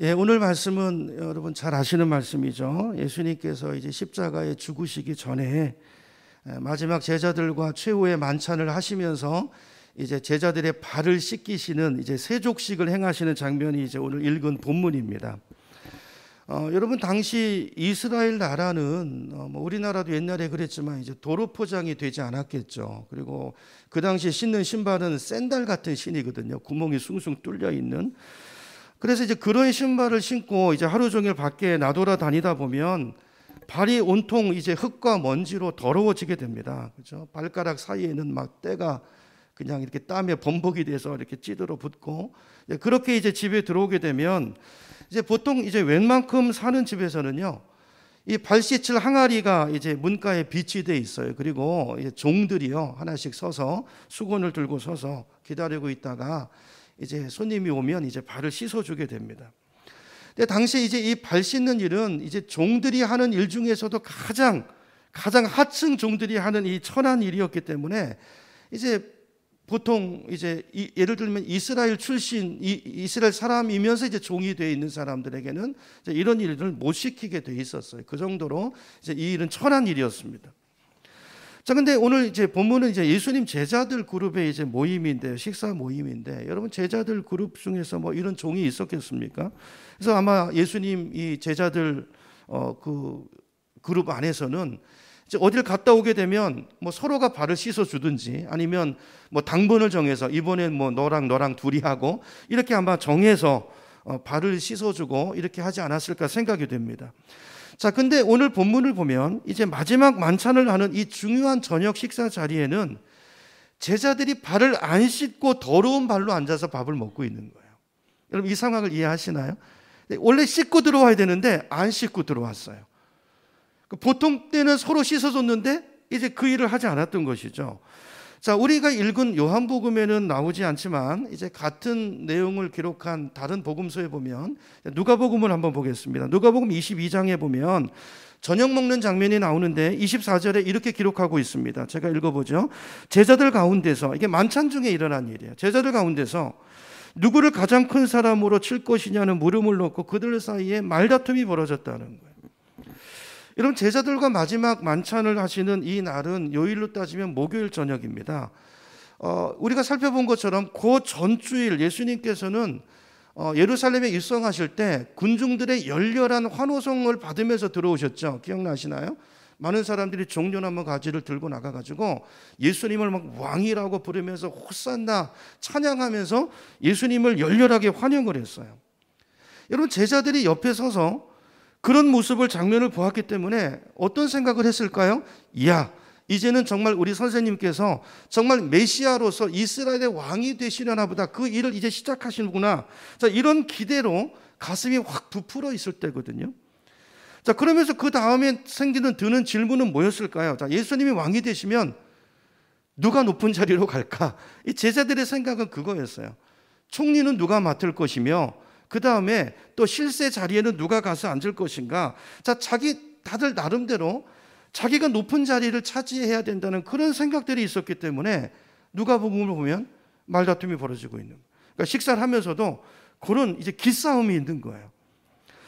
예, 오늘 말씀은 여러분 잘 아시는 말씀이죠. 예수님께서 이제 십자가에 죽으시기 전에 마지막 제자들과 최후의 만찬을 하시면서 이제 제자들의 발을 씻기시는 이제 세족식을 행하시는 장면이 이제 오늘 읽은 본문입니다. 여러분 당시 이스라엘 나라는 뭐 우리나라도 옛날에 그랬지만 이제 도로 포장이 되지 않았겠죠. 그리고 그 당시 신는 신발은 샌들 같은 신이거든요. 구멍이 숭숭 뚫려 있는. 그래서 이제 그런 신발을 신고 이제 하루 종일 밖에 나돌아다니다 보면 발이 온통 이제 흙과 먼지로 더러워지게 됩니다. 그렇죠? 발가락 사이에는 막 때가 그냥 이렇게 땀에 범벅이 돼서 이렇게 찌들어 붙고, 그렇게 이제 집에 들어오게 되면 이제 보통 이제 웬만큼 사는 집에서는요, 이 발 씻을 항아리가 이제 문가에 비치돼 있어요. 그리고 이제 종들이요 하나씩 서서 수건을 들고 서서 기다리고 있다가 이제 손님이 오면 이제 발을 씻어주게 됩니다. 근데 당시 이제 이 발 씻는 일은 이제 종들이 하는 일 중에서도 가장 하층 종들이 하는 이 천한 일이었기 때문에 이제 보통 이제 예를 들면 이스라엘 출신 이스라엘 사람이면서 이제 종이 되어 있는 사람들에게는 이제 이런 일을 못 시키게 돼 있었어요. 그 정도로 이제 이 일은 천한 일이었습니다. 자, 근데 오늘 이제 본문은 이제 예수님 제자들 그룹의 이제 모임인데요, 식사 모임인데, 여러분 제자들 그룹 중에서 뭐 이런 종이 있었겠습니까? 그래서 아마 예수님 이 제자들 그 그룹 안에서는 이제 어딜 갔다 오게 되면 뭐 서로가 발을 씻어 주든지 아니면 뭐 당번을 정해서 이번엔 뭐 너랑 둘이 하고 이렇게 아마 정해서 발을 씻어 주고 이렇게 하지 않았을까 생각이 됩니다. 자, 근데 오늘 본문을 보면 이제 마지막 만찬을 하는 이 중요한 저녁 식사 자리에는 제자들이 발을 안 씻고 더러운 발로 앉아서 밥을 먹고 있는 거예요. 여러분 이 상황을 이해하시나요? 원래 씻고 들어와야 되는데 안 씻고 들어왔어요. 보통 때는 서로 씻어줬는데 이제 그 일을 하지 않았던 것이죠. 자, 우리가 읽은 요한복음에는 나오지 않지만 이제 같은 내용을 기록한 다른 복음서에 보면 누가복음을 한번 보겠습니다. 누가복음 22장에 보면 저녁 먹는 장면이 나오는데 24절에 이렇게 기록하고 있습니다. 제가 읽어보죠. 제자들 가운데서, 이게 만찬 중에 일어난 일이에요. 제자들 가운데서 누구를 가장 큰 사람으로 칠 것이냐는 물음을 놓고 그들 사이에 말다툼이 벌어졌다는 거예요. 여러분 제자들과 마지막 만찬을 하시는 이 날은 요일로 따지면 목요일 저녁입니다. 우리가 살펴본 것처럼 그 전주일 예수님께서는 예루살렘에 입성하실 때 군중들의 열렬한 환호성을 받으면서 들어오셨죠. 기억나시나요? 많은 사람들이 종려나무 가지를 들고 나가가지고 예수님을 막 왕이라고 부르면서 호산나 찬양하면서 예수님을 열렬하게 환영을 했어요. 여러분 제자들이 옆에 서서 그런 모습을 장면을 보았기 때문에 어떤 생각을 했을까요? 이야, 이제는 정말 우리 선생님께서 정말 메시아로서 이스라엘의 왕이 되시려나 보다, 그 일을 이제 시작하시는구나. 자, 이런 기대로 가슴이 확 부풀어 있을 때거든요. 자, 그러면서 그 다음에 드는 질문은 뭐였을까요? 자, 예수님이 왕이 되시면 누가 높은 자리로 갈까? 이 제자들의 생각은 그거였어요. 총리는 누가 맡을 것이며 그 다음에 또 실세 자리에는 누가 가서 앉을 것인가. 자, 다들 나름대로 자기가 높은 자리를 차지해야 된다는 그런 생각들이 있었기 때문에 누가복음을 보면 말다툼이 벌어지고 있는. 그러니까 식사를 하면서도 그런 이제 기싸움이 있는 거예요.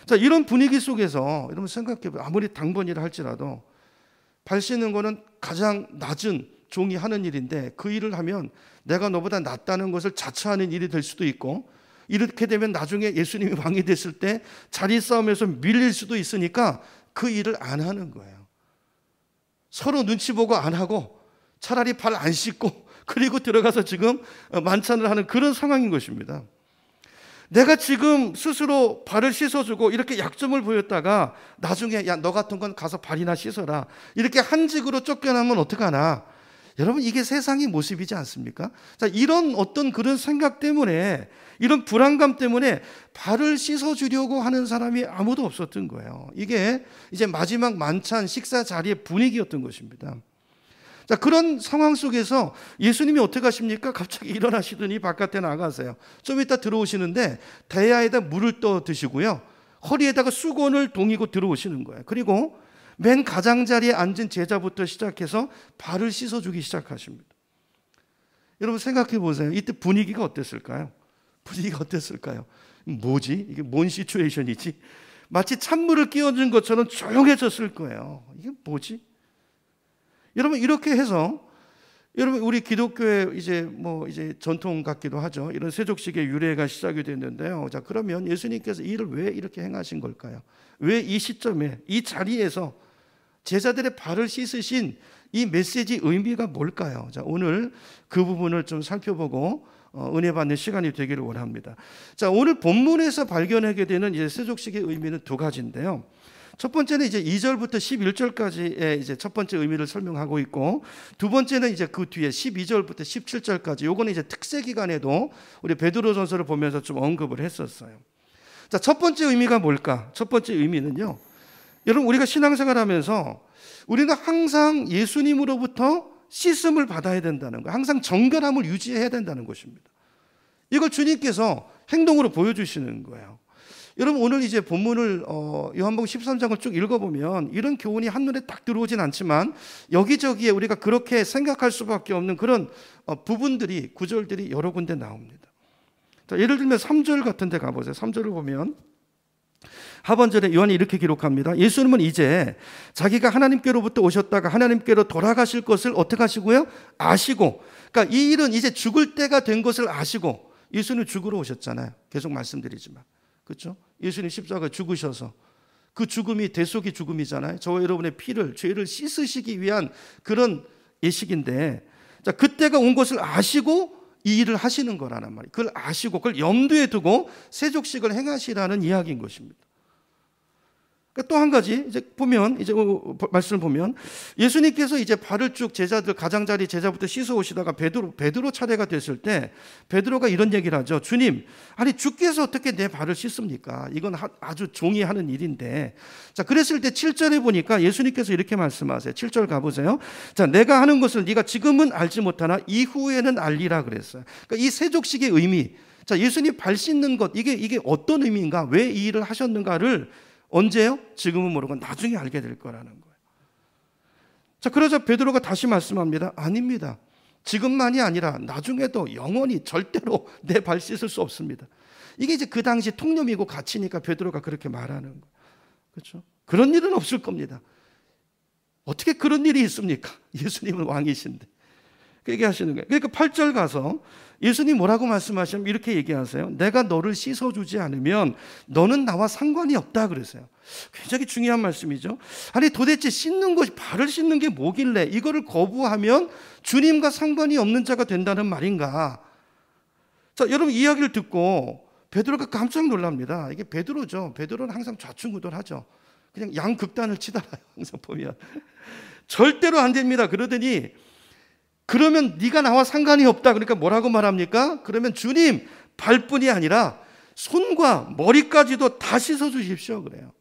자, 이런 분위기 속에서 여러분 생각해보세요. 아무리 당번이라 할지라도 발 씻는 거는 가장 낮은 종이 하는 일인데 그 일을 하면 내가 너보다 낫다는 것을 자처하는 일이 될 수도 있고, 이렇게 되면 나중에 예수님이 왕이 됐을 때 자리 싸움에서 밀릴 수도 있으니까 그 일을 안 하는 거예요. 서로 눈치 보고 안 하고 차라리 발 안 씻고 그리고 들어가서 지금 만찬을 하는 그런 상황인 것입니다. 내가 지금 스스로 발을 씻어주고 이렇게 약점을 보였다가 나중에 야, 너 같은 건 가서 발이나 씻어라, 이렇게 한직으로 쫓겨나면 어떡하나. 여러분 이게 세상의 모습이지 않습니까? 자, 이런 어떤 그런 생각 때문에, 이런 불안감 때문에 발을 씻어주려고 하는 사람이 아무도 없었던 거예요. 이게 이제 마지막 만찬 식사 자리의 분위기였던 것입니다. 자, 그런 상황 속에서 예수님이 어떻게 하십니까? 갑자기 일어나시더니 바깥에 나가세요. 좀 이따 들어오시는데 대야에다 물을 떠 드시고요, 허리에다가 수건을 동이고 들어오시는 거예요. 그리고 맨 가장자리에 앉은 제자부터 시작해서 발을 씻어주기 시작하십니다. 여러분 생각해 보세요. 이때 분위기가 어땠을까요? 분위기가 어땠을까요? 뭐지? 이게 뭔 시츄에이션이지? 마치 찬물을 끼얹은 것처럼 조용해졌을 거예요. 이게 뭐지? 여러분, 이렇게 해서 여러분, 우리 기독교의 이제 전통 같기도 하죠. 이런 세족식의 유래가 시작이 됐는데요. 자, 그러면 예수님께서 이 일을 왜 이렇게 행하신 걸까요? 왜 이 시점에, 이 자리에서 제자들의 발을 씻으신 이 메시지 의미가 뭘까요? 자, 오늘 그 부분을 좀 살펴보고 은혜 받는 시간이 되기를 원합니다. 자, 오늘 본문에서 발견하게 되는 이제 세족식의 의미는 두 가지인데요. 첫 번째는 이제 2절부터 11절까지의 이제 첫 번째 의미를 설명하고 있고, 두 번째는 이제 그 뒤에 12절부터 17절까지, 요거는 이제 특세 기간에도 우리 베드로전서를 보면서 좀 언급을 했었어요. 자, 첫 번째 의미가 뭘까? 첫 번째 의미는요, 여러분, 우리가 신앙생활하면서 우리는 항상 예수님으로부터 씻음을 받아야 된다는 거예요. 항상 정결함을 유지해야 된다는 것입니다. 이걸 주님께서 행동으로 보여주시는 거예요. 여러분, 오늘 이제 본문을 요한복음 13장을 쭉 읽어보면 이런 교훈이 한눈에 딱 들어오진 않지만 여기저기에 우리가 그렇게 생각할 수밖에 없는 그런 부분들이, 구절들이 여러 군데 나옵니다. 자, 예를 들면 3절 같은 데 가보세요. 3절을 보면 하반절에 요한이 이렇게 기록합니다. 예수님은 이제 자기가 하나님께로부터 오셨다가 하나님께로 돌아가실 것을 어떻게 하시고요? 아시고, 그러니까 이 일은 이제 죽을 때가 된 것을 아시고, 예수님 죽으러 오셨잖아요. 계속 말씀드리지만, 그렇죠? 예수님 십자가에 죽으셔서 그 죽음이 대속의 죽음이잖아요. 저와 여러분의 피를, 죄를 씻으시기 위한 그런 예식인데, 자, 그때가 온 것을 아시고 이 일을 하시는 거라는 말이에요. 그걸 아시고 그걸 염두에 두고 세족식을 행하시라는 이야기인 것입니다. 또 한 가지 이제 보면, 이제 말씀을 보면 예수님께서 이제 발을 쭉 제자들, 가장자리 제자부터 씻어 오시다가 베드로 차례가 됐을 때 베드로가 이런 얘기를 하죠. 주님, 아니 주께서 어떻게 내 발을 씻습니까? 이건 아주 종이 하는 일인데. 자, 그랬을 때 7절에 보니까 예수님께서 이렇게 말씀하세요. 7절 가보세요. 자, 내가 하는 것을 네가 지금은 알지 못하나 이후에는 알리라 그랬어요. 그러니까 이 세족식의 의미, 자, 예수님 발 씻는 것, 이게 어떤 의미인가, 왜 이 일을 하셨는가를 언제요? 지금은 모르고 나중에 알게 될 거라는 거예요. 자, 그러자 베드로가 다시 말씀합니다. 아닙니다. 지금만이 아니라 나중에도 영원히 절대로 내 발 씻을 수 없습니다. 이게 이제 그 당시 통념이고 가치니까 베드로가 그렇게 말하는 거예요. 그렇죠? 그런 일은 없을 겁니다. 어떻게 그런 일이 있습니까? 예수님은 왕이신데. 그 얘기하시는 거예요. 그러니까 8절 가서 예수님 뭐라고 말씀하시면 이렇게 얘기하세요. 내가 너를 씻어주지 않으면 너는 나와 상관이 없다 그러세요. 굉장히 중요한 말씀이죠. 아니 도대체 씻는 것이, 발을 씻는 게 뭐길래 이거를 거부하면 주님과 상관이 없는 자가 된다는 말인가? 자, 여러분 이야기를 듣고 베드로가 깜짝 놀랍니다. 이게 베드로죠. 베드로는 항상 좌충우돌하죠. 그냥 양극단을 치달아요. 항상 보면 절대로 안 됩니다. 그러더니 그러면 네가 나와 상관이 없다. 그러니까 뭐라고 말합니까? 그러면 주님 발뿐이 아니라 손과 머리까지도 다 씻어 주십시오 그래요.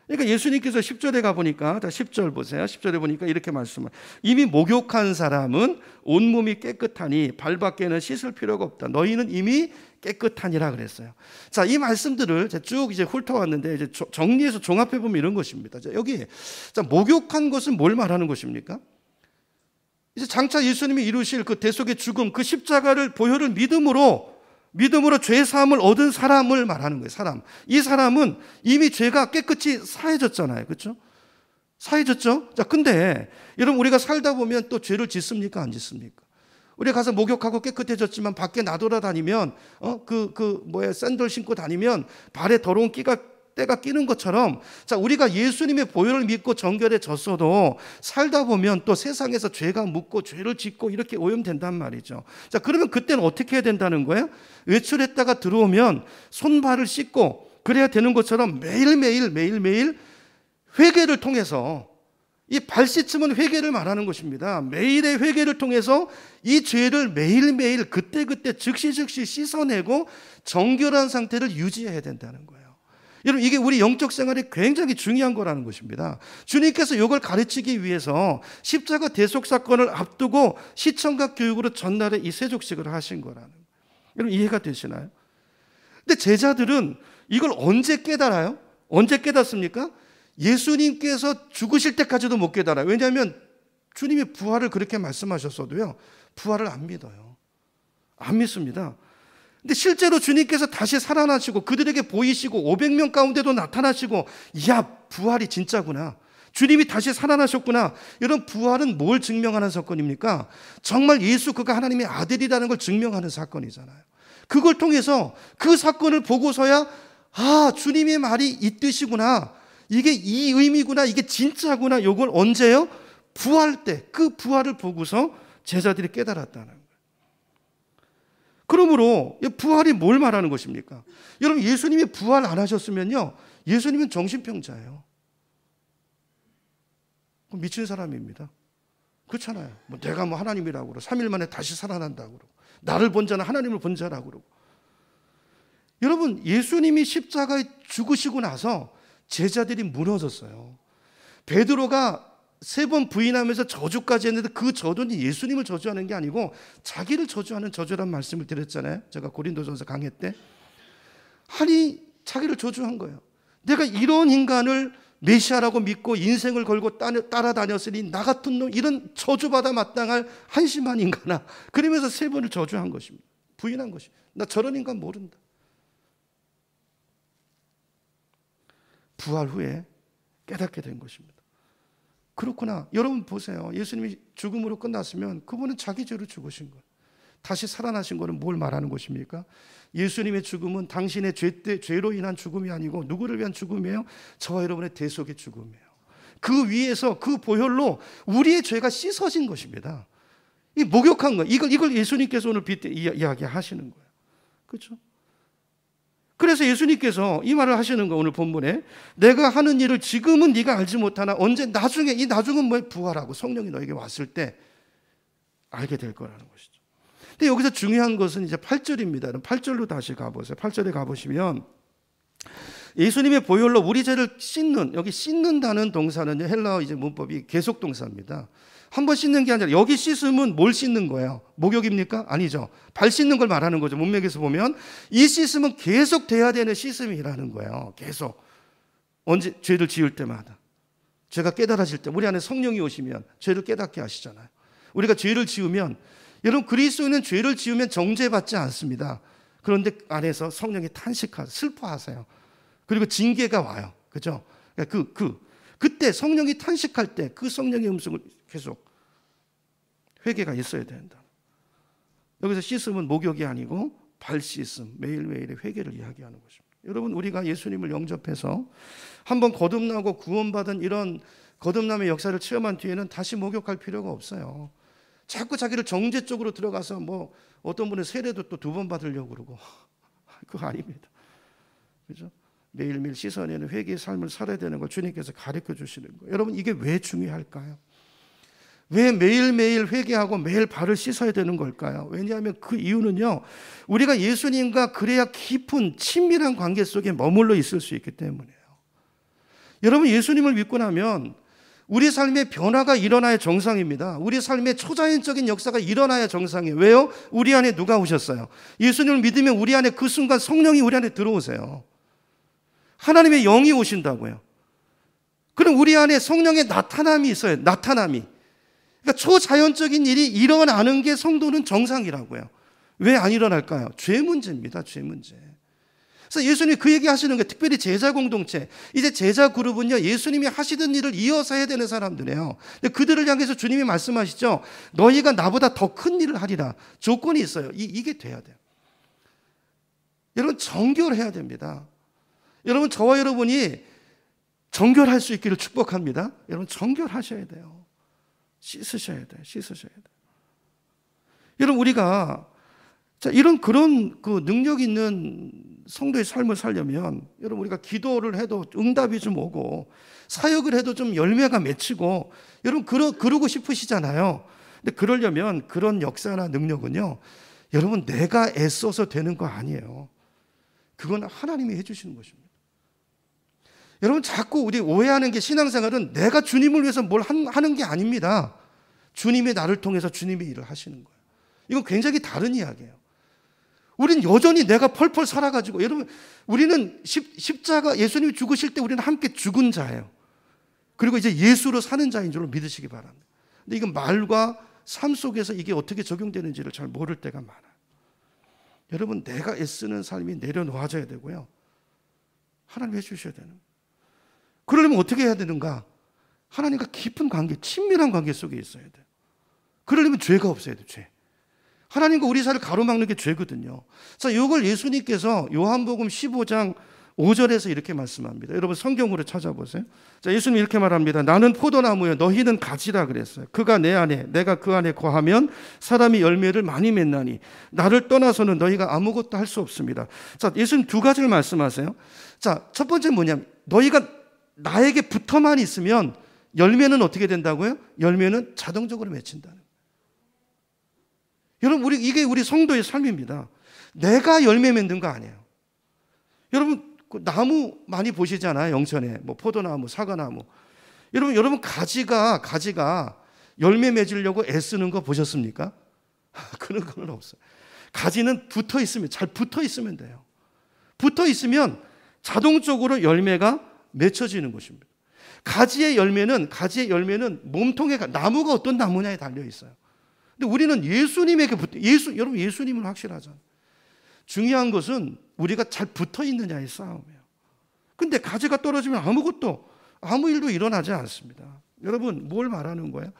그러니까 예수님께서 10절에 가보니까, 다 10절 보세요. 10절에 보니까 이렇게 말씀을, 이미 목욕한 사람은 온몸이 깨끗하니 발밖에는 씻을 필요가 없다. 너희는 이미 깨끗하니라 그랬어요. 자, 이 말씀들을 쭉 이제 훑어왔는데 이제 정리해서 종합해 보면 이런 것입니다. 자, 여기 자, 목욕한 것은 뭘 말하는 것입니까? 이제 장차 예수님이 이루실 그 대속의 죽음, 그 십자가를 보혈을 믿음으로 죄 사함을 얻은 사람을 말하는 거예요. 사람. 이 사람은 이미 죄가 깨끗이 사해졌잖아요. 그렇죠? 사해졌죠? 자, 근데 여러분 우리가 살다 보면 또 죄를 짓습니까? 안 짓습니까? 우리가 가서 목욕하고 깨끗해졌지만 밖에 나돌아다니면 샌들 신고 다니면 발에 더러운 때가 끼는 것처럼, 자, 우리가 예수님의 보혈을 믿고 정결해졌어도 살다 보면 또 세상에서 죄가 묻고 죄를 짓고 이렇게 오염된단 말이죠. 자, 그러면 그때는 어떻게 해야 된다는 거예요? 외출했다가 들어오면 손발을 씻고 그래야 되는 것처럼 매일매일 회개를 통해서, 이 발 씻음은 회개를 말하는 것입니다. 매일의 회개를 통해서 이 죄를 매일매일 그때그때 즉시 씻어내고 정결한 상태를 유지해야 된다는 거예요. 여러분 이게 우리 영적 생활에 굉장히 중요한 거라는 것입니다. 주님께서 이걸 가르치기 위해서 십자가 대속 사건을 앞두고 시청각 교육으로 전날에 이 세족식을 하신 거라는 거예요. 여러분 이해가 되시나요? 근데 제자들은 이걸 언제 깨달아요? 언제 깨닫습니까? 예수님께서 죽으실 때까지도 못 깨달아요. 왜냐하면 주님이 부활을 그렇게 말씀하셨어도요, 부활을 안 믿어요. 안 믿습니다. 근데 실제로 주님께서 다시 살아나시고 그들에게 보이시고 500명 가운데도 나타나시고, 야, 부활이 진짜구나, 주님이 다시 살아나셨구나. 이런 부활은 뭘 증명하는 사건입니까? 정말 예수 그가 하나님의 아들이라는 걸 증명하는 사건이잖아요. 그걸 통해서 그 사건을 보고서야 주님의 말이 이 뜻이구나, 이게 이 의미구나, 이게 진짜구나. 이걸 언제요? 부활 때, 그 부활을 보고서 제자들이 깨달았다는 거예요. 그러므로 부활이 뭘 말하는 것입니까? 여러분, 예수님이 부활 안 하셨으면요, 예수님은 정신병자예요. 미친 사람입니다. 그렇잖아요. 내가 하나님이라고 그러고 3일 만에 다시 살아난다고 그러고, 나를 본 자는 하나님을 본 자라고 그러고. 여러분, 예수님이 십자가에 죽으시고 나서 제자들이 무너졌어요. 베드로가 3번 부인하면서 저주까지 했는데, 그 저주는 예수님을 저주하는 게 아니고 자기를 저주하는 저주란 말씀을 드렸잖아요. 제가 고린도전서 강해 때. 자기를 저주한 거예요. 내가 이런 인간을 메시아라고 믿고 인생을 걸고 따라다녔으니 나 같은 놈, 이런 저주받아 마땅할 한심한 인간아. 그러면서 3번을 저주한 것입니다. 부인한 것입니다. 나 저런 인간 모른다. 부활 후에 깨닫게 된 것입니다. 그렇구나. 여러분 보세요. 예수님이 죽음으로 끝났으면 그분은 자기 죄로 죽으신 거예요. 다시 살아나신 거는 뭘 말하는 것입니까? 예수님의 죽음은 당신의 죄로 인한 죽음이 아니고 누구를 위한 죽음이에요? 저와 여러분의 대속의 죽음이에요. 그 위에서, 그 보혈로 우리의 죄가 씻어진 것입니다. 이 목욕한 거, 이걸 예수님께서 오늘 이야기하시는 거예요. 그렇죠? 그래서 예수님께서 이 말을 하시는 거, 오늘 본문에 내가 하는 일을 지금은 네가 알지 못하나 언제 나중에, 이 나중은 뭐 부활하고 성령이 너에게 왔을 때 알게 될 거라는 것이죠. 근데 여기서 중요한 것은 이제 8절입니다. 8절로 다시 가보세요. 8절에 가보시면 예수님의 보혈로 우리 죄를 씻는, 여기 씻는다는 동사는요, 헬라어 이제 문법이 계속 동사입니다. 한 번 씻는 게 아니라, 여기 씻음은 뭘 씻는 거예요? 목욕입니까? 아니죠. 발 씻는 걸 말하는 거죠. 문맥에서 보면 이 씻음은 계속 돼야 되는 씻음이라는 거예요. 계속. 언제? 죄를 지을 때마다. 죄가 깨달아질 때, 우리 안에 성령이 오시면 죄를 깨닫게 하시잖아요. 우리가 죄를 지으면, 여러분, 그리스도인은 죄를 지으면 정죄받지 않습니다. 그런데 안에서 성령이 탄식하세요. 슬퍼하세요. 그리고 징계가 와요. 그죠? 그때 성령이 탄식할 때 그 성령의 음성을 계속 회개가 있어야 된다. 여기서 씻음은 목욕이 아니고 발 씻음, 매일매일의 회개를 이야기하는 것입니다. 여러분, 우리가 예수님을 영접해서 한번 거듭나고 구원받은 이런 거듭남의 역사를 체험한 뒤에는 다시 목욕할 필요가 없어요. 자꾸 자기를 정죄 쪽으로 들어가서 어떤 분은 세례도 또 2번 받으려고 그러고 그거 아닙니다. 그죠? 매일매일 씻어내는 회개의 삶을 살아야 되는 걸 주님께서 가르쳐 주시는 거예요. 여러분, 이게 왜 중요할까요? 왜 매일매일 회개하고 매일 발을 씻어야 되는 걸까요? 왜냐하면 그 이유는요, 우리가 예수님과 그래야 깊은 친밀한 관계 속에 머물러 있을 수 있기 때문이에요. 여러분, 예수님을 믿고 나면 우리 삶의 변화가 일어나야 정상입니다. 우리 삶의 초자연적인 역사가 일어나야 정상이에요. 왜요? 우리 안에 누가 오셨어요? 예수님을 믿으면 우리 안에 그 순간 성령이 우리 안에 들어오세요. 하나님의 영이 오신다고요. 그럼 우리 안에 성령의 나타남이 있어요. 나타남이. 그러니까 초자연적인 일이 일어나는 게 성도는 정상이라고요. 왜 안 일어날까요? 죄 문제입니다. 죄 문제. 그래서 예수님이 그 얘기 하시는 게, 특별히 제자 공동체, 이제 제자 그룹은요, 예수님이 하시던 일을 이어서 해야 되는 사람들이에요. 근데 그들을 향해서 주님이 말씀하시죠. 너희가 나보다 더 큰 일을 하리라. 조건이 있어요. 이게 돼야 돼요. 여러분, 정결해야 됩니다. 여러분, 저와 여러분이 정결할 수 있기를 축복합니다. 여러분, 정결하셔야 돼요. 씻으셔야 돼요. 씻으셔야 돼요. 여러분, 우리가 그런 능력 있는 성도의 삶을 살려면, 여러분, 우리가 기도를 해도 응답이 좀 오고 사역을 해도 좀 열매가 맺히고, 여러분 그러고 싶으시잖아요. 근데 그러려면 그런 역사나 능력은요, 여러분, 내가 애써서 되는 거 아니에요. 그건 하나님이 해주시는 것입니다. 여러분, 자꾸 우리 오해하는 게, 신앙생활은 내가 주님을 위해서 뭘 하는 게 아닙니다. 주님이 나를 통해서 주님의 일을 하시는 거예요. 이건 굉장히 다른 이야기예요. 우린 여전히 내가 펄펄 살아가지고, 여러분, 우리는 십자가, 예수님이 죽으실 때 우리는 함께 죽은 자예요. 그리고 이제 예수로 사는 자인 줄로 믿으시기 바랍니다. 근데 이건 말과 삶 속에서 이게 어떻게 적용되는지를 잘 모를 때가 많아요. 여러분, 내가 애쓰는 삶이 내려놓아져야 되고요. 하나님 해주셔야 되는. 그러려면 어떻게 해야 되는가? 하나님과 깊은 관계, 친밀한 관계 속에 있어야 돼요. 그러려면 죄가 없어야 돼요. 죄. 하나님과 우리 사이를 가로막는 게 죄거든요. 자, 이걸 예수님께서 요한복음 15장 5절에서 이렇게 말씀합니다. 여러분 성경으로 찾아보세요. 자, 예수님 이렇게 말합니다. 나는 포도나무요, 너희는 가지라 그랬어요. 그가 내 안에, 내가 그 안에 거하면 사람이 열매를 많이 맺나니 나를 떠나서는 너희가 아무것도 할 수 없습니다. 자, 예수님 두 가지를 말씀하세요. 자, 첫 번째 뭐냐면 너희가 나에게 붙어만 있으면 열매는 어떻게 된다고요? 열매는 자동적으로 맺힌다는. 여러분, 이게 우리 성도의 삶입니다. 내가 열매 맺는 거 아니에요. 여러분, 나무 많이 보시잖아요. 영천에 뭐 포도나무, 사과나무. 여러분 가지가 열매 맺으려고 애쓰는 거 보셨습니까? 그런 건 없어요. 가지는 붙어 있으면, 잘 붙어 있으면 돼요. 붙어 있으면 자동적으로 열매가 맺혀지는 것입니다. 가지의 열매는 몸통에, 나무가 어떤 나무냐에 달려 있어요. 근데 우리는 예수님에게 여러분 예수님은 확실하잖아요. 중요한 것은 우리가 잘 붙어 있느냐의 싸움이에요. 근데 가지가 떨어지면 아무 일도 일어나지 않습니다. 여러분, 뭘 말하는 거예요?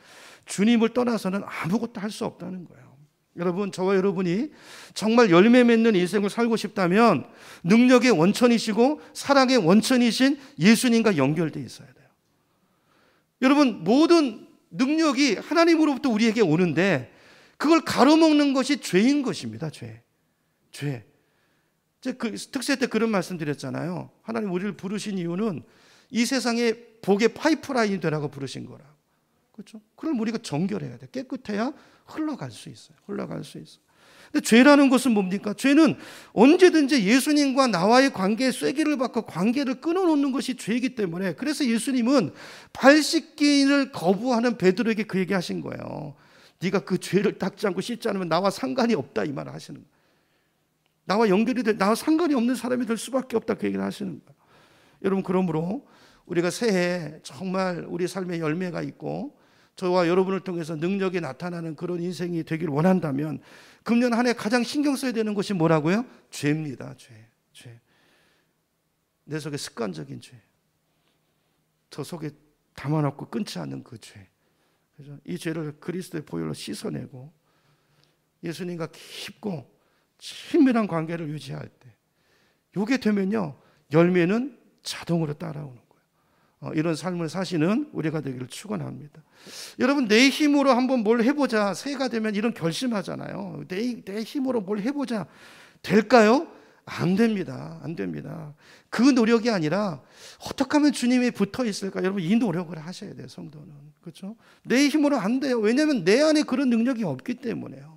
주님을 떠나서는 아무것도 할 수 없다는 거예요. 여러분, 저와 여러분이 정말 열매 맺는 인생을 살고 싶다면 능력의 원천이시고 사랑의 원천이신 예수님과 연결되어 있어야 돼요. 여러분, 모든 능력이 하나님으로부터 우리에게 오는데 그걸 가로막는 것이 죄인 것입니다. 죄. 그 특세 때 그런 말씀 드렸잖아요. 하나님 우리를 부르신 이유는 이 세상에 복의 파이프라인이 되라고 부르신 거라. 그렇죠? 그럼 우리가 정결해야 돼. 깨끗해야 흘러갈 수 있어요. 근데 죄라는 것은 뭡니까? 죄는 언제든지 예수님과 나와의 관계에 쐐기를 박고 관계를 끊어놓는 것이 죄이기 때문에, 그래서 예수님은 발 씻기를 거부하는 베드로에게 그 얘기 하신 거예요. 네가 그 죄를 닦지 않고 씻지 않으면 나와 상관이 없다, 이 말을 하시는 거예요. 나와 상관이 없는 사람이 될 수밖에 없다, 그 얘기를 하시는 거예요. 여러분, 그러므로 우리가 새해 정말 우리 삶에 열매가 있고 저와 여러분을 통해서 능력이 나타나는 그런 인생이 되길 원한다면 금년 한 해 가장 신경 써야 되는 것이 뭐라고요? 죄입니다. 죄. 내 속에 습관적인 죄. 저 속에 담아놓고 끊지 않는 그 죄. 그래서 이 죄를 그리스도의 보혈로 씻어내고 예수님과 깊고 친밀한 관계를 유지할 때, 이게 되면요, 열매는 자동으로 따라오는 거예요. 이런 삶을 사시는 우리가 되기를 축원합니다. 여러분, 내 힘으로 한번 뭘 해보자, 새해가 되면 이런 결심하잖아요. 내 힘으로 뭘 해보자. 될까요? 안 됩니다. 그 노력이 아니라 어떻게 하면 주님이 붙어 있을까? 여러분, 이 노력을 하셔야 돼요, 성도는. 그렇죠? 내 힘으로 안 돼요. 왜냐하면 내 안에 그런 능력이 없기 때문에요.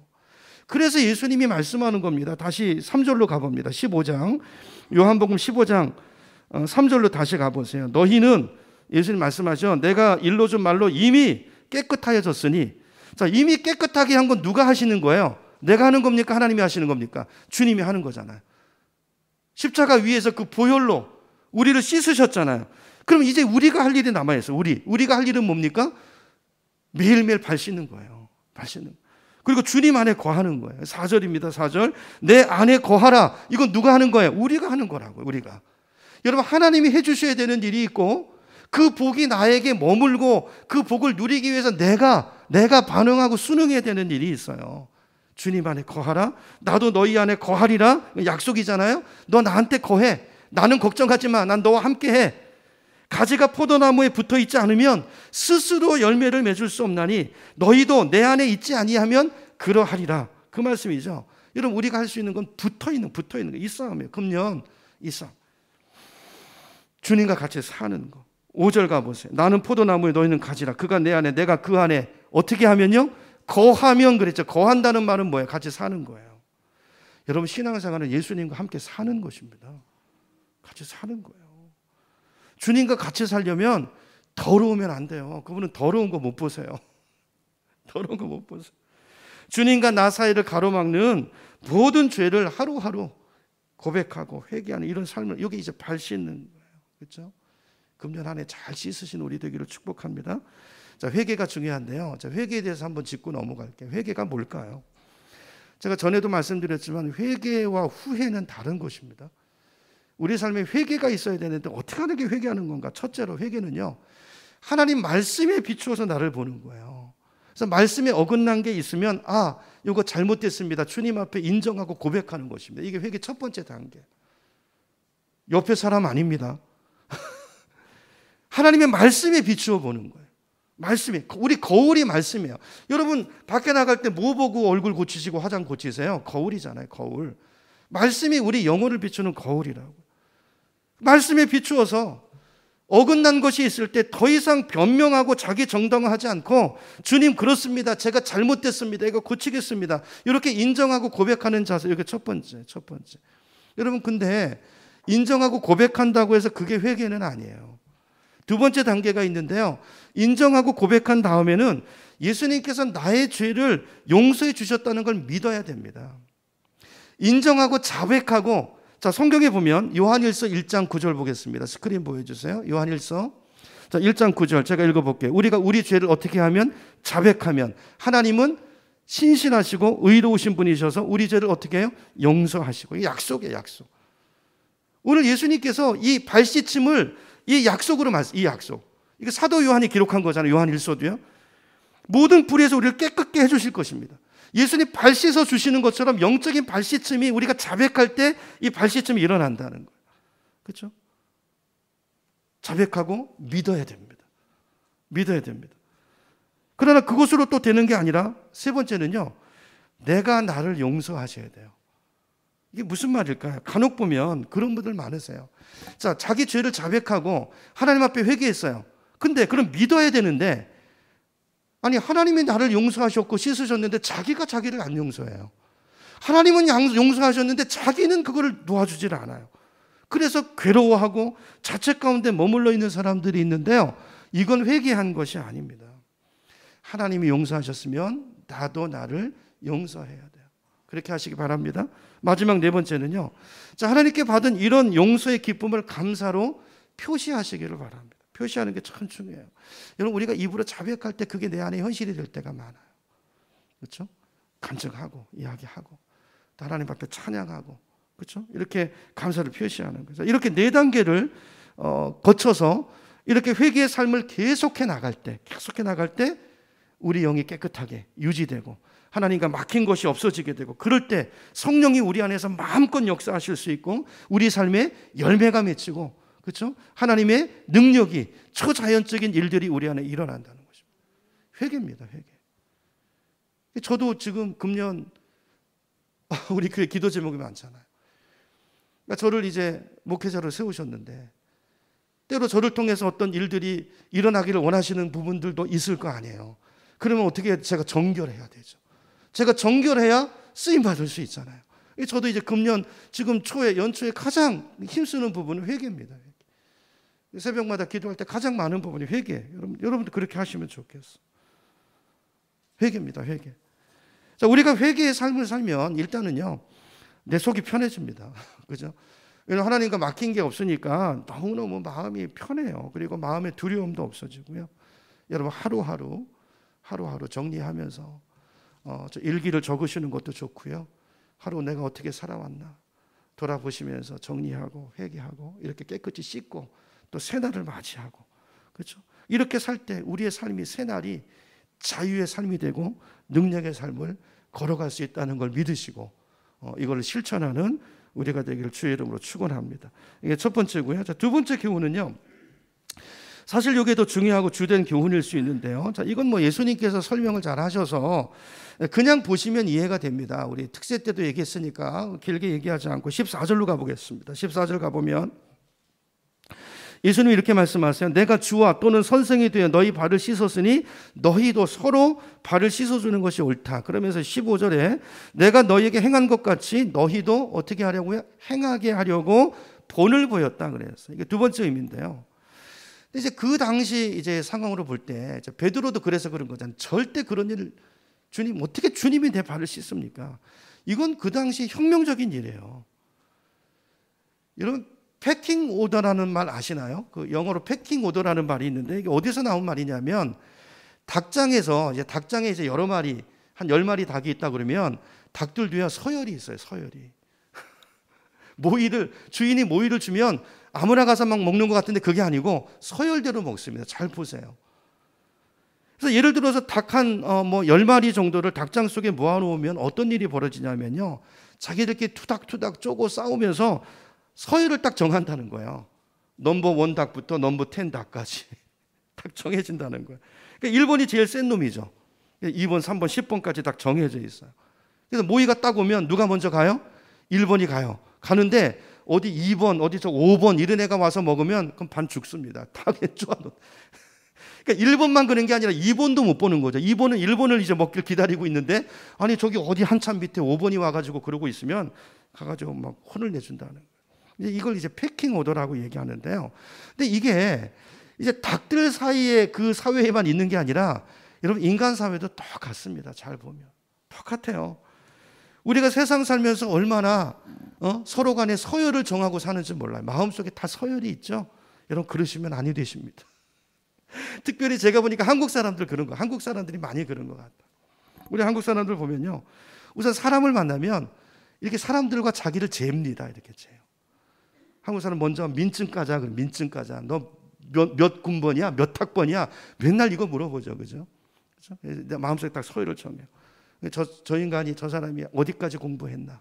그래서 예수님이 말씀하는 겁니다. 다시 3절로 가봅니다. 15장, 요한복음 15장 3절로 다시 가보세요. 너희는, 예수님 말씀하죠. 내가 일러준 말로 이미 깨끗하여졌으니. 자, 이미 깨끗하게 한 건 누가 하시는 거예요? 내가 하는 겁니까? 하나님이 하시는 겁니까? 주님이 하는 거잖아요. 십자가 위에서 그 보혈로 우리를 씻으셨잖아요. 그럼 이제 우리가 할 일이 남아있어요. 우리가 할 일은 뭡니까? 매일매일 발 씻는 거예요. 그리고 주님 안에 거하는 거예요. 4절입니다. 4절. 내 안에 거하라. 이건 누가 하는 거예요? 우리가 하는 거라고요. 우리가. 여러분, 하나님이 해주셔야 되는 일이 있고 그 복이 나에게 머물고 그 복을 누리기 위해서 내가 반응하고 순응해야 되는 일이 있어요. 주님 안에 거하라. 나도 너희 안에 거하리라. 약속이잖아요. 너 나한테 거해. 나는 걱정하지 마. 난 너와 함께해. 가지가 포도나무에 붙어 있지 않으면 스스로 열매를 맺을 수 없나니 너희도 내 안에 있지 아니하면 그러하리라. 그 말씀이죠. 여러분, 우리가 할 수 있는 건 붙어 있는 거, 이 싸움이에요. 금년 이 싸움. 주님과 같이 사는 거. 5절 가보세요. 나는 포도나무에 너희는 가지라. 그가 내 안에, 내가 그 안에. 어떻게 하면요? 거하면 그랬죠. 거한다는 말은 뭐예요? 같이 사는 거예요. 여러분, 신앙생활은 예수님과 함께 사는 것입니다. 같이 사는 거예요. 주님과 같이 살려면 더러우면 안 돼요. 그분은 더러운 거 못 보세요. 주님과 나 사이를 가로막는 모든 죄를 하루하루 고백하고 회개하는 이런 삶을, 여기 이제 발 씻는 거예요. 그렇죠? 금년 한 해 잘 씻으신 우리 되기를 축복합니다. 자, 회개가 중요한데요. 자, 회개에 대해서 한번 짚고 넘어갈게요. 회개가 뭘까요? 제가 전에도 말씀드렸지만 회개와 후회는 다른 것입니다. 우리 삶에 회개가 있어야 되는데 어떻게 하는 게 회개하는 건가? 첫째로 회개는요, 하나님 말씀에 비추어서 나를 보는 거예요. 그래서 말씀에 어긋난 게 있으면 이거 잘못됐습니다. 주님 앞에 인정하고 고백하는 것입니다. 이게 회개 첫 번째 단계. 옆에 사람 아닙니다. 하나님의 말씀에 비추어 보는 거예요. 말씀이, 우리 거울이 말씀이에요. 여러분 밖에 나갈 때 뭐 보고 얼굴 고치시고 화장 고치세요? 거울이잖아요. 거울. 말씀이 우리 영혼을 비추는 거울이라고. 말씀에 비추어서 어긋난 것이 있을 때 더 이상 변명하고 자기 정당화하지 않고 주님 그렇습니다. 제가 잘못됐습니다. 이거 고치겠습니다. 이렇게 인정하고 고백하는 자세. 이게 첫 번째. 여러분 근데 인정하고 고백한다고 해서 그게 회개는 아니에요. 두 번째 단계가 있는데요. 인정하고 고백한 다음에는 예수님께서 나의 죄를 용서해 주셨다는 걸 믿어야 됩니다. 인정하고 자백하고, 자, 성경에 보면 요한일서 1장 9절 보겠습니다. 스크린 보여주세요. 요한일서 1장 9절 제가 읽어볼게요. 우리가 우리 죄를 어떻게 하면? 자백하면 하나님은 신실하시고 의로우신 분이셔서 우리 죄를 어떻게 해요? 용서하시고. 이게 약속이에요. 약속. 오늘 예수님께서 이 발씻음을 이 약속으로 이 약속. 이거 사도 요한이 기록한 거잖아요. 요한일서도요. 모든 불의에서 우리를 깨끗게 해주실 것입니다. 예수님 발 씻어 주시는 것처럼 영적인 발씻음이 우리가 자백할 때 이 발씻음이 일어난다는 거예요. 그렇죠? 자백하고 믿어야 됩니다. 믿어야 됩니다. 그러나 그것으로 또 되는 게 아니라 세 번째는요. 내가 나를 용서하셔야 돼요. 이게 무슨 말일까요? 간혹 보면 그런 분들 많으세요. 자, 자기 죄를 자백하고 하나님 앞에 회개했어요. 근데 그럼 믿어야 되는데, 아니 하나님이 나를 용서하셨고 씻으셨는데 자기가 자기를 안 용서해요. 하나님은 용서하셨는데 자기는 그거를 놓아주질 않아요. 그래서 괴로워하고 자책 가운데 머물러 있는 사람들이 있는데요. 이건 회개한 것이 아닙니다. 하나님이 용서하셨으면 나도 나를 용서해야 돼요. 그렇게 하시기 바랍니다. 마지막 네 번째는요. 자, 하나님께 받은 이런 용서의 기쁨을 감사로 표시하시기를 바랍니다. 표시하는 게 참 중요해요. 여러분 우리가 입으로 자백할 때 그게 내 안에 현실이 될 때가 많아요. 그렇죠? 간증하고 이야기하고 또 하나님 앞에 찬양하고, 그렇죠? 이렇게 감사를 표시하는 거죠. 이렇게 네 단계를 거쳐서 이렇게 회개의 삶을 계속해 나갈 때 우리 영이 깨끗하게 유지되고 하나님과 막힌 것이 없어지게 되고, 그럴 때 성령이 우리 안에서 마음껏 역사하실 수 있고 우리 삶에 열매가 맺히고, 그렇죠? 하나님의 능력이, 초자연적인 일들이 우리 안에 일어난다는 것입니다. 회개입니다. 회개. 저도 지금 금년 우리 교회 기도 제목이 많잖아요. 그러니까 저를 이제 목회자로 세우셨는데 때로 저를 통해서 어떤 일들이 일어나기를 원하시는 부분들도 있을 거 아니에요. 그러면 어떻게 제가 정결해야 되죠. 제가 정결해야 쓰임 받을 수 있잖아요. 저도 이제 금년 지금 연초에 가장 힘쓰는 부분은 회개입니다. 새벽마다 기도할 때 가장 많은 부분이 회개. 여러분도 그렇게 하시면 좋겠어. 회개입니다. 회개. 자, 우리가 회개의 삶을 살면 일단은요, 내 속이 편해집니다. 그죠? 왜냐하면 하나님과 막힌 게 없으니까 너무너무 마음이 편해요. 그리고 마음의 두려움도 없어지고요. 여러분 하루하루 정리하면서 저 일기를 적으시는 것도 좋고요. 하루 내가 어떻게 살아왔나 돌아보시면서 정리하고 회개하고 이렇게 깨끗이 씻고 또 새날을 맞이하고, 그렇죠? 이렇게 살 때 우리의 삶이 새날이 자유의 삶이 되고 능력의 삶을 걸어갈 수 있다는 걸 믿으시고 이걸 실천하는 우리가 되기를 주의 이름으로 축원합니다. 이게 첫 번째고요. 자, 두 번째 교훈은요. 사실 이게 더 중요하고 주된 교훈일 수 있는데요. 자, 이건 뭐 예수님께서 설명을 잘 하셔서 그냥 보시면 이해가 됩니다. 우리 특세 때도 얘기했으니까 길게 얘기하지 않고 14절로 가보겠습니다. 14절 가보면 예수님이 이렇게 말씀하세요. 내가 주와 또는 선생이 되어 너희 발을 씻었으니 너희도 서로 발을 씻어주는 것이 옳다. 그러면서 15절에 내가 너희에게 행한 것 같이 너희도 어떻게 하려고요? 행하게 하려고 본을 보였다. 그래서 이게 두 번째 의미인데요. 이제 그 당시 이제 상황으로 볼 때 베드로도 그래서 그런 거잖아요. 절대 그런 일을 주님, 어떻게 주님이 내 발을 씻습니까? 이건 그 당시 혁명적인 일이에요. 여러분 패킹 오더라는 말 아시나요? 그 영어로 패킹 오더라는 말이 있는데 이게 어디서 나온 말이냐면 닭장에 이제 여러 마리 한 10마리 닭이 있다 그러면 닭들도요, 서열이 있어요, 서열이. 주인이 모이를 주면 아무나 가서 막 먹는 것 같은데 그게 아니고 서열대로 먹습니다. 잘 보세요. 그래서 예를 들어서 닭 한 10마리 정도를 닭장 속에 모아놓으면 어떤 일이 벌어지냐면요, 자기들끼리 투닥투닥 쪼고 싸우면서 서열을 딱 정한다는 거예요. 넘버 1 닭부터 넘버 10 닭까지 딱 정해진다는 거예요. 그러니까 1번이 제일 센 놈이죠. 2번, 3번, 10번까지 딱 정해져 있어요. 그래서 모이가 딱 오면 누가 먼저 가요? 1번이 가요. 가는데 어디 2번, 어디 5번 이런 애가 와서 먹으면 그럼 반 죽습니다. 닭에 쪼아놓. 그러니까 1번만 그런 게 아니라 2번도 못 보는 거죠. 2번은 1번을 이제 먹길 기다리고 있는데, 아니 저기 어디 한참 밑에 5번이 와가지고 그러고 있으면 가가지고 막 혼을 내준다는 거예요. 이걸 이제 패킹 오더라고 얘기하는데요. 근데 이게 이제 닭들 사이에 그 사회에만 있는 게 아니라 여러분 인간 사회도 똑같습니다. 잘 보면 똑같아요. 우리가 세상 살면서 얼마나 서로 간에 서열을 정하고 사는지 몰라요. 마음속에 다 서열이 있죠. 여러분 그러시면 아니 되십니다. 특별히 제가 보니까 한국 사람들 그런 거, 한국 사람들이 많이 그런 것 같아요. 우리 한국 사람들 보면요, 우선 사람을 만나면 이렇게 사람들과 자기를 잽니다. 이렇게 재요. 한국 사람 먼저 민증 까자, 민증 까자. 너 몇 군번이야? 몇 학번이야? 맨날 이거 물어보죠, 그죠? 내 마음속에 딱 서열을 정해요. 저 인간이, 저 사람이 어디까지 공부했나?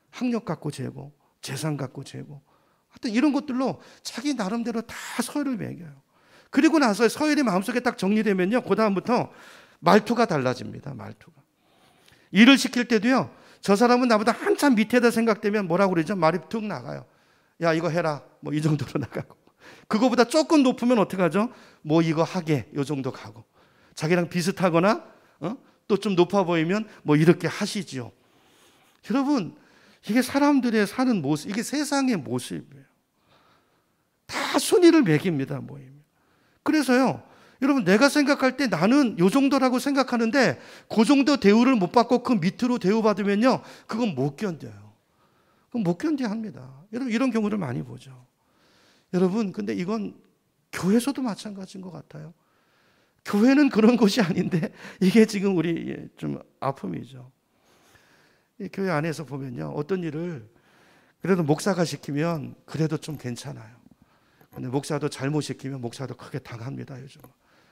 학력 갖고 재고, 재산 갖고 재고, 하여튼 이런 것들로 자기 나름대로 다 서열을 매겨요. 그리고 나서 서열이 마음속에 딱 정리되면요, 그 다음부터 말투가 달라집니다. 말투가. 일을 시킬 때도요, 저 사람은 나보다 한참 밑에다 생각되면 뭐라고 그러죠? 말이 툭 나가요. 야 이거 해라, 뭐 이 정도로 나가고. 그거보다 조금 높으면 어떻게 하죠? 뭐 이거 하게, 요 정도 가고. 자기랑 비슷하거나 또 좀 높아 보이면 뭐 이렇게 하시지요. 여러분 이게 사람들의 사는 모습, 이게 세상의 모습이에요. 다 순위를 매깁니다. 모임. 그래서요, 여러분 내가 생각할 때 나는 요 정도라고 생각하는데 그 정도 대우를 못 받고 그 밑으로 대우받으면요, 그건 못 견뎌요. 그건 못 견뎌야 합니다. 여러분 이런 경우를 많이 보죠. 여러분 근데 이건 교회에서도 마찬가지인 것 같아요. 교회는 그런 곳이 아닌데 이게 지금 우리 좀 아픔이죠. 교회 안에서 보면요, 어떤 일을 그래도 목사가 시키면 그래도 좀 괜찮아요. 근데 목사도 잘못 시키면 목사도 크게 당합니다, 요즘.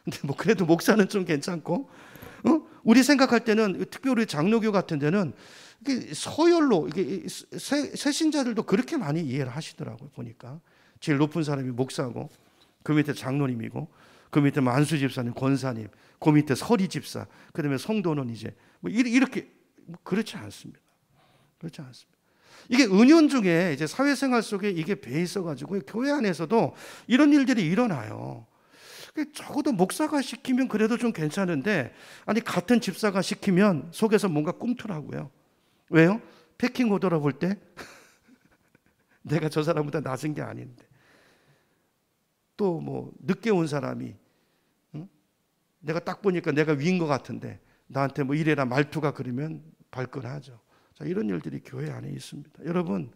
근데 뭐 그래도 목사는 좀 괜찮고, 우리 생각할 때는 특별히 장로교 같은 데는 이게 서열로, 이게 새신자들도 그렇게 많이 이해를 하시더라고요, 보니까. 제일 높은 사람이 목사고, 그 밑에 장로님이고, 그 밑에 만수 집사님, 권사님, 그 밑에 서리 집사, 그 다음에 성도는 이제 뭐 이렇게, 그렇지 않습니다. 그렇지 않습니다. 이게 은연중에 이제 사회생활 속에 이게 배 있어가지고 교회 안에서도 이런 일들이 일어나요. 적어도 목사가 시키면 그래도 좀 괜찮은데, 아니 같은 집사가 시키면 속에서 뭔가 꿈틀하고요. 왜요? 패킹 오더라 볼 때 내가 저 사람보다 낮은 게 아닌데, 또 뭐 늦게 온 사람이 내가 딱 보니까 내가 위인 것 같은데 나한테 뭐 이래라 말투가 그러면 발끈하죠. 자, 이런 일들이 교회 안에 있습니다. 여러분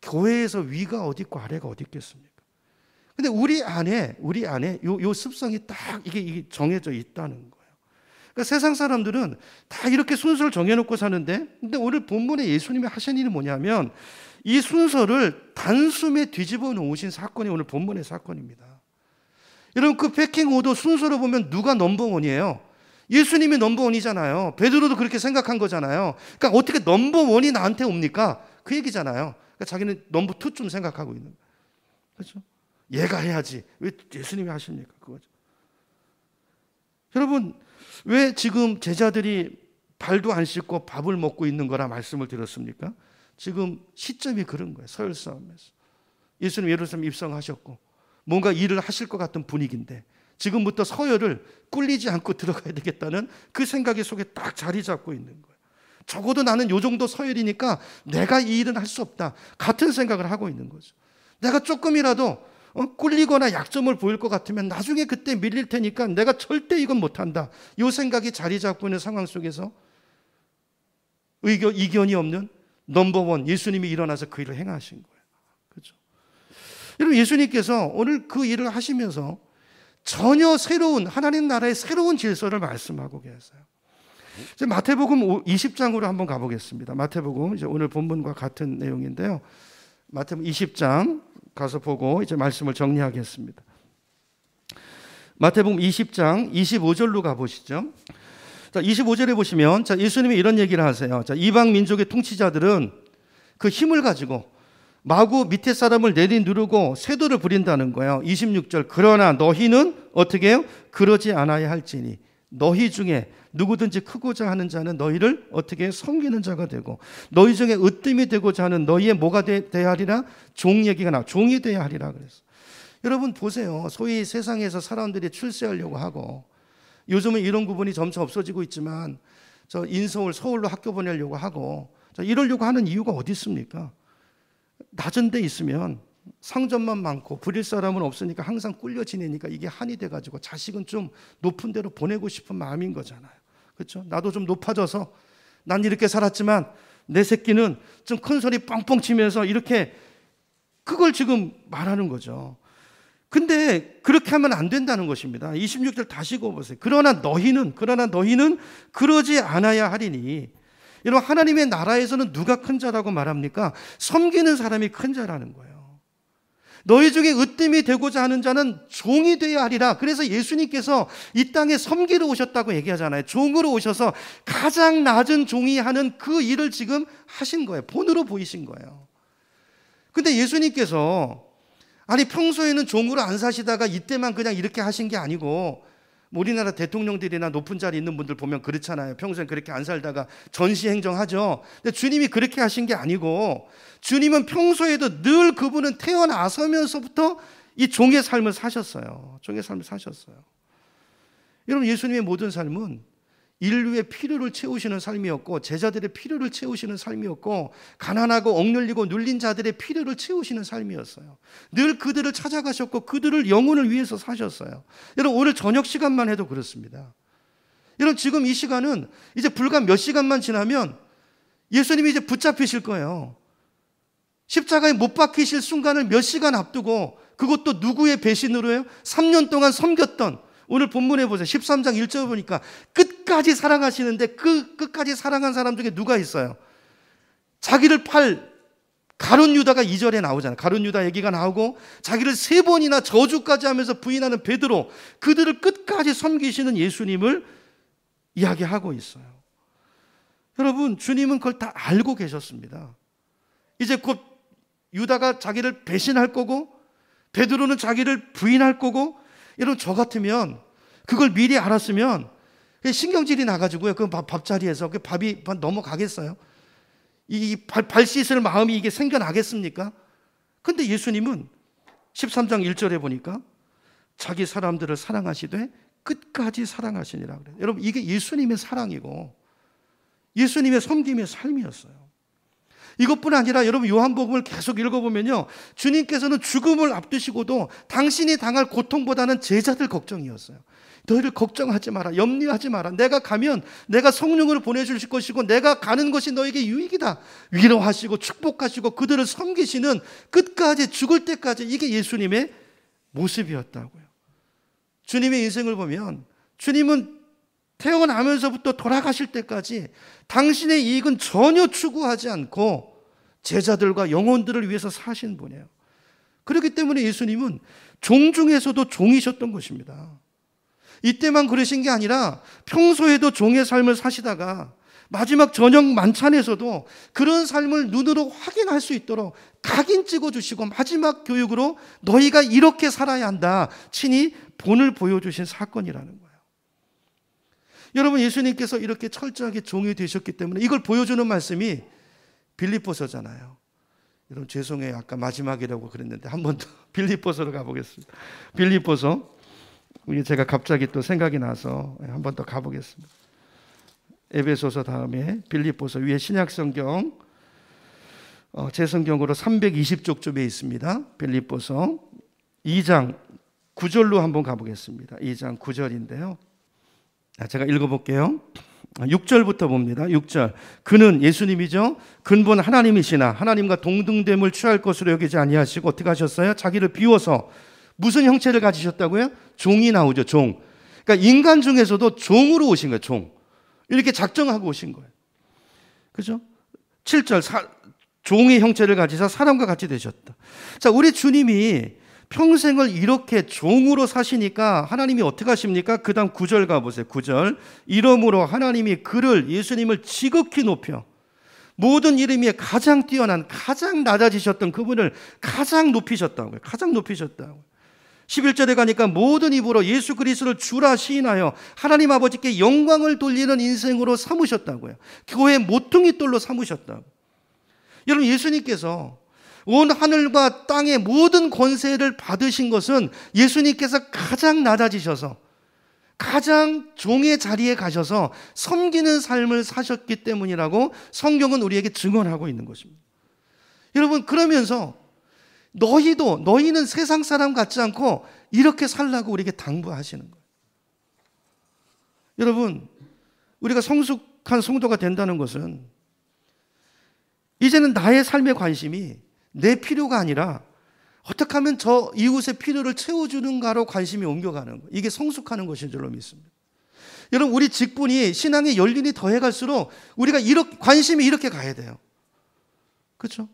교회에서 위가 어디 있고 아래가 어디 있겠습니까? 근데 우리 안에 요 습성이 딱 이게 정해져 있다는 거예요. 그러니까 세상 사람들은 다 이렇게 순서를 정해놓고 사는데, 근데 오늘 본문에 예수님이 하신 일이 뭐냐면 이 순서를 단숨에 뒤집어 놓으신 사건이 오늘 본문의 사건입니다. 여러분 그 패킹 오더 순서로 보면 누가 넘버원이에요? 예수님이 넘버원이잖아요. 베드로도 그렇게 생각한 거잖아요. 그러니까 어떻게 넘버원이 나한테 옵니까? 그 얘기잖아요. 그러니까 자기는 넘버 2쯤 생각하고 있는 거예요. 그렇죠? 얘가 해야지. 왜 예수님이 하십니까? 그거죠. 여러분 왜 지금 제자들이 발도 안 씻고 밥을 먹고 있는 거라 말씀을 드렸습니까? 지금 시점이 그런 거예요. 서열 싸움에서. 예수님 예루살렘 입성하셨고 뭔가 일을 하실 것 같은 분위기인데 지금부터 서열을 꿀리지 않고 들어가야 되겠다는 그 생각이 속에 딱 자리 잡고 있는 거예요. 적어도 나는 요 정도 서열이니까 내가 이 일은 할 수 없다. 같은 생각을 하고 있는 거죠. 내가 조금이라도 꿀리거나 약점을 보일 것 같으면 나중에 그때 밀릴 테니까 내가 절대 이건 못한다. 이 생각이 자리 잡고 있는 상황 속에서 이견이 없는 넘버원 예수님이 일어나서 그 일을 행하신 거예요. 그렇죠? 여러분 예수님께서 오늘 그 일을 하시면서 전혀 새로운 하나님 나라의 새로운 질서를 말씀하고 계세요. 이제 마태복음 20장으로 한번 가보겠습니다. 마태복음 이제 오늘 본문과 같은 내용인데요. 마태복음 20장 가서 보고 이제 말씀을 정리하겠습니다. 마태복음 20장 25절로 가보시죠. 자, 25절에 보시면 자, 예수님이 이런 얘기를 하세요. 자, 이방 민족의 통치자들은 그 힘을 가지고 마구 밑에 사람을 내리누르고 세도를 부린다는 거예요. 26절 그러나 너희는 어떻게 해요? 그러지 않아야 할지니 너희 중에 누구든지 크고자 하는 자는 너희를 어떻게 해요? 섬기는 자가 되고 너희 중에 으뜸이 되고자 하는 너희의 뭐가 돼야 하리라? 종 얘기가 나와. 종이 돼야 하리라 그랬어. 여러분 보세요. 소위 세상에서 사람들이 출세하려고 하고 요즘은 이런 구분이 점차 없어지고 있지만 저 인서울 서울로 학교 보내려고 하고 이러려고 하는 이유가 어디 있습니까? 낮은 데 있으면 상점만 많고 부릴 사람은 없으니까 항상 꿀려 지내니까 이게 한이 돼가지고 자식은 좀 높은 데로 보내고 싶은 마음인 거잖아요. 그렇죠? 나도 좀 높아져서 난 이렇게 살았지만 내 새끼는 좀 큰 소리 뻥뻥 치면서 이렇게 그걸 지금 말하는 거죠. 근데 그렇게 하면 안 된다는 것입니다. 26절 다시 읽어보세요. 그러나 너희는 그러지 않아야 하리니. 여러분 하나님의 나라에서는 누가 큰 자라고 말합니까? 섬기는 사람이 큰 자라는 거예요. 너희 중에 으뜸이 되고자 하는 자는 종이 되어야 하리라. 그래서 예수님께서 이 땅에 섬기러 오셨다고 얘기하잖아요. 종으로 오셔서 가장 낮은 종이 하는 그 일을 지금 하신 거예요. 본으로 보이신 거예요. 근데 예수님께서 아니 평소에는 종으로 안 사시다가 이때만 그냥 이렇게 하신 게 아니고 우리나라 대통령들이나 높은 자리에 있는 분들 보면 그렇잖아요. 평소엔 그렇게 안 살다가 전시행정하죠. 근데 주님이 그렇게 하신 게 아니고 주님은 평소에도 늘 그분은 태어나서면서부터 이 종의 삶을 사셨어요. 종의 삶을 사셨어요. 여러분 예수님의 모든 삶은 인류의 필요를 채우시는 삶이었고 제자들의 필요를 채우시는 삶이었고 가난하고 억눌리고 눌린 자들의 필요를 채우시는 삶이었어요. 늘 그들을 찾아가셨고 그들을 영혼을 위해서 사셨어요. 여러분 오늘 저녁 시간만 해도 그렇습니다. 여러분 지금 이 시간은 이제 불과 몇 시간만 지나면 예수님이 이제 붙잡히실 거예요. 십자가에 못 박히실 순간을 몇 시간 앞두고 그것도 누구의 배신으로요? 3년 동안 섬겼던 오늘 본문에 보세요. 13장 1절 보니까 끝까지 사랑하시는데 그 끝까지 사랑한 사람 중에 누가 있어요? 자기를 팔 가룟 유다가 2절에 나오잖아요. 가룟 유다 얘기가 나오고 자기를 3번이나 저주까지 하면서 부인하는 베드로 그들을 끝까지 섬기시는 예수님을 이야기하고 있어요. 여러분 주님은 그걸 다 알고 계셨습니다. 이제 곧 유다가 자기를 배신할 거고 베드로는 자기를 부인할 거고 여러분 저 같으면 그걸 미리 알았으면 신경질이 나가지고요. 그 밥자리에서 그 밥이 넘어가겠어요? 이 발 씻을 마음이 이게 생겨나겠습니까? 근데 예수님은 13장 1절에 보니까 자기 사람들을 사랑하시되 끝까지 사랑하시니라 그래요. 여러분 이게 예수님의 사랑이고 예수님의 섬김의 삶이었어요. 이것뿐 아니라 여러분 요한복음을 계속 읽어보면요 주님께서는 죽음을 앞두시고도 당신이 당할 고통보다는 제자들 걱정이었어요. 너희를 걱정하지 마라, 염려하지 마라. 내가 가면 내가 성령으로 보내주실 것이고 내가 가는 것이 너에게 유익이다. 위로하시고 축복하시고 그들을 섬기시는 끝까지 죽을 때까지 이게 예수님의 모습이었다고요. 주님의 인생을 보면 주님은 태어나면서부터 돌아가실 때까지 당신의 이익은 전혀 추구하지 않고 제자들과 영혼들을 위해서 사신 분이에요. 그렇기 때문에 예수님은 종 중에서도 종이셨던 것입니다. 이때만 그러신 게 아니라 평소에도 종의 삶을 사시다가 마지막 저녁 만찬에서도 그런 삶을 눈으로 확인할 수 있도록 각인 찍어주시고 마지막 교육으로 너희가 이렇게 살아야 한다 친히 본을 보여주신 사건이라는 거예요. 여러분 예수님께서 이렇게 철저하게 종이 되셨기 때문에 이걸 보여주는 말씀이 빌립보서잖아요. 여러분 죄송해요. 아까 마지막이라고 그랬는데 한 번 더 빌립보서로 가보겠습니다. 빌립보서 이게 제가 갑자기 또 생각이 나서 한 번 더 가보겠습니다. 에베소서 다음에 빌립보서 위에 신약성경 제 성경으로 320쪽쯤에 있습니다. 빌립보서 2장 9절로 한번 가보겠습니다. 2장 9절인데요. 제가 읽어볼게요. 6절부터 봅니다. 6절 그는 예수님이죠. 근본 하나님이시나 하나님과 동등됨을 취할 것으로 여기지 아니하시고 어떻게 하셨어요? 자기를 비워서 무슨 형체를 가지셨다고요? 종이 나오죠. 종. 그러니까 인간 중에서도 종으로 오신 거예요. 종. 이렇게 작정하고 오신 거예요. 그죠? 7절, 종의 형체를 가지사 사람과 같이 되셨다. 자, 우리 주님이 평생을 이렇게 종으로 사시니까 하나님이 어떻게 하십니까? 그 다음 9절 가보세요. 9절. 이러므로 하나님이 그를, 예수님을 지극히 높여 모든 이름 위에 가장 뛰어난, 가장 낮아지셨던 그분을 가장 높이셨다고요. 가장 높이셨다고요. 11절에 가니까 모든 입으로 예수 그리스도를 주라 시인하여 하나님 아버지께 영광을 돌리는 인생으로 삼으셨다고요. 교회 모퉁이 돌로 삼으셨다고. 여러분, 예수님께서 온 하늘과 땅의 모든 권세를 받으신 것은 예수님께서 가장 낮아지셔서 가장 종의 자리에 가셔서 섬기는 삶을 사셨기 때문이라고 성경은 우리에게 증언하고 있는 것입니다. 여러분, 그러면서 너희는 세상 사람 같지 않고 이렇게 살라고 우리에게 당부하시는 거예요. 여러분, 우리가 성숙한 성도가 된다는 것은 이제는 나의 삶의 관심이 내 필요가 아니라 어떻게 하면 저 이웃의 필요를 채워주는가로 관심이 옮겨가는 거예요. 이게 성숙하는 것인 줄로 믿습니다. 여러분, 우리 직분이 신앙의 연륜이 더해갈수록 우리가 관심이 이렇게 가야 돼요. 그렇죠?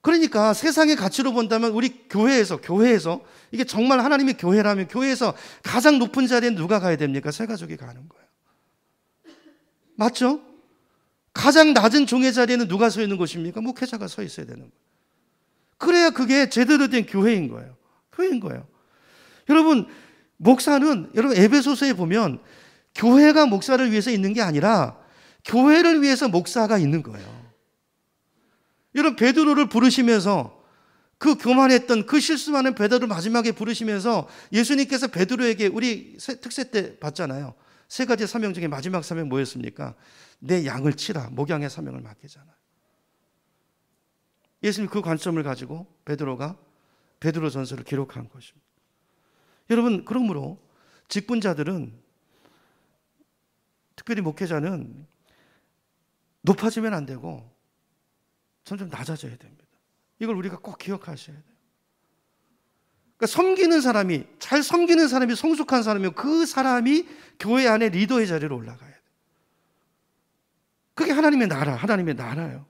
그러니까 세상의 가치로 본다면 우리 교회에서 이게 정말 하나님의 교회라면 교회에서 가장 높은 자리에 누가 가야 됩니까? 새 가족이 가는 거예요. 맞죠? 가장 낮은 종의 자리에는 누가 서 있는 것입니까? 목회자가 서 있어야 되는 거예요. 그래야 그게 제대로 된 교회인 거예요. 교회인 거예요. 여러분, 목사는 여러분 에베소서에 보면 교회가 목사를 위해서 있는 게 아니라 교회를 위해서 목사가 있는 거예요. 여러분, 베드로를 부르시면서 그 교만했던 그 실수 많은 베드로를 마지막에 부르시면서 예수님께서 베드로에게 우리 특세 때 봤잖아요. 세 가지 사명 중에 마지막 사명 뭐였습니까? 내 양을 치라. 목양의 사명을 맡기잖아요. 예수님 그 관점을 가지고 베드로 전서를 기록한 것입니다. 여러분, 그러므로 직분자들은, 특별히 목회자는 높아지면 안 되고 점점 낮아져야 됩니다. 이걸 우리가 꼭 기억하셔야 돼요. 그러니까 잘 섬기는 사람이 성숙한 사람이면 그 사람이 교회 안에 리더의 자리로 올라가야 돼요. 그게 하나님의 나라예요.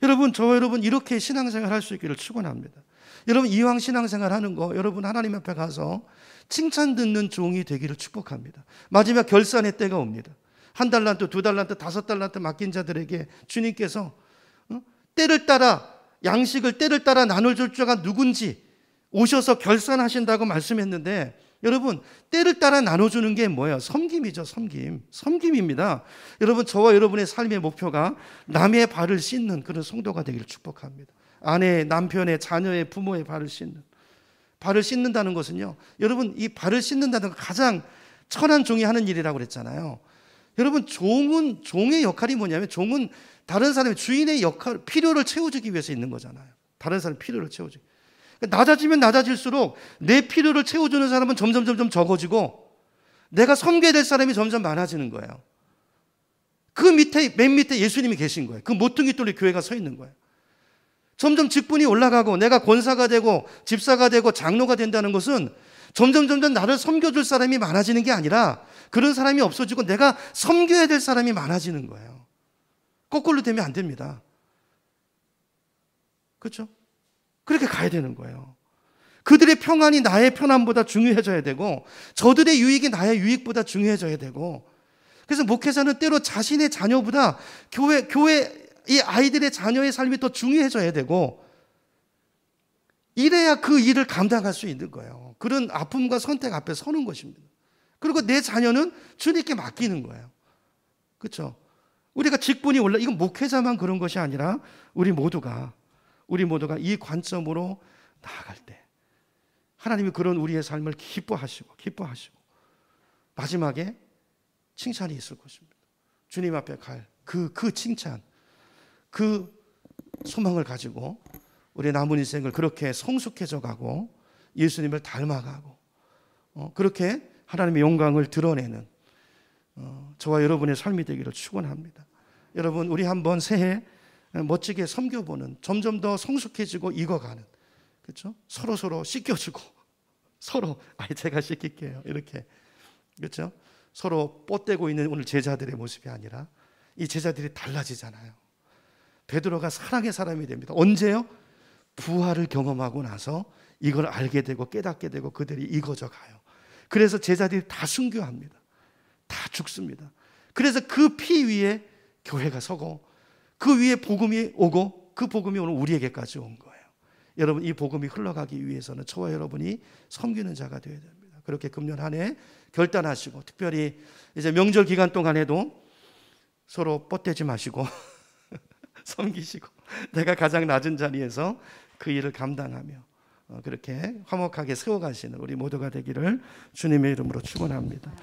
여러분, 여러분 이렇게 신앙생활 할 수 있기를 축원합니다. 여러분, 이왕 신앙생활 하는 거 여러분 하나님 앞에 가서 칭찬 듣는 종이 되기를 축복합니다. 마지막 결산의 때가 옵니다. 1달란트, 2달란트, 5달란트 맡긴 자들에게 주님께서 양식을 때를 따라 나눠줄 자가 누군지 오셔서 결산하신다고 말씀했는데, 여러분, 때를 따라 나눠주는 게 뭐예요? 섬김이죠. 섬김입니다. 여러분, 저와 여러분의 삶의 목표가 남의 발을 씻는 그런 성도가 되기를 축복합니다. 아내의, 남편의, 자녀의, 부모의 발을 씻는다는 것은요, 여러분, 이 발을 씻는다는 건 가장 천한 종이 하는 일이라고 그랬잖아요. 여러분, 종의 역할이 뭐냐면, 종은 다른 사람의 주인의 필요를 채워주기 위해서 있는 거잖아요. 다른 사람의 필요를 채워주기. 낮아지면 낮아질수록 내 필요를 채워주는 사람은 점점 적어지고 내가 섬겨야 될 사람이 점점 많아지는 거예요. 맨 밑에 예수님이 계신 거예요. 그 모퉁이 돌에 교회가 서 있는 거예요. 점점 직분이 올라가고 내가 권사가 되고 집사가 되고 장로가 된다는 것은 점점 나를 섬겨줄 사람이 많아지는 게 아니라 그런 사람이 없어지고 내가 섬겨야 될 사람이 많아지는 거예요. 거꾸로 되면 안 됩니다. 그렇죠? 그렇게 가야 되는 거예요. 그들의 평안이 나의 편안보다 중요해져야 되고 저들의 유익이 나의 유익보다 중요해져야 되고, 그래서 목회자는 때로 자신의 자녀보다 교회 이 아이들의 자녀의 삶이 더 중요해져야 되고, 이래야 그 일을 감당할 수 있는 거예요. 그런 아픔과 선택 앞에 서는 것입니다. 그리고 내 자녀는 주님께 맡기는 거예요. 그렇죠? 우리가 직분이 이건 목회자만 그런 것이 아니라 우리 모두가 이 관점으로 나아갈 때 하나님이 그런 우리의 삶을 기뻐하시고 마지막에 칭찬이 있을 것입니다. 주님 앞에 갈 그 칭찬, 그 소망을 가지고 우리 남은 인생을 그렇게 성숙해져 가고 예수님을 닮아가고 그렇게 하나님의 영광을 드러내는 저와 여러분의 삶이 되기를 축원합니다. 여러분, 우리 한번 새해 멋지게 섬겨보는, 점점 더 성숙해지고 익어가는, 그렇죠? 서로 씻겨주고 제가 씻길게요. 이렇게, 그렇죠? 서로 뻗대고 있는 오늘 제자들의 모습이 아니라 이 제자들이 달라지잖아요. 베드로가 사랑의 사람이 됩니다. 언제요? 부활을 경험하고 나서 이걸 알게 되고 깨닫게 되고 그들이 익어져 가요. 그래서 제자들이 다 순교합니다. 다 죽습니다. 그래서 그 피 위에 교회가 서고 그 위에 복음이 오고 그 복음이 오늘 우리에게까지 온 거예요. 여러분, 이 복음이 흘러가기 위해서는 저와 여러분이 섬기는 자가 되어야 됩니다. 그렇게 금년 한 해 결단하시고, 특별히 이제 명절 기간 동안에도 서로 뻗대지 마시고 섬기시고, 내가 가장 낮은 자리에서 그 일을 감당하며 그렇게 화목하게 세워가시는 우리 모두가 되기를 주님의 이름으로 축원합니다.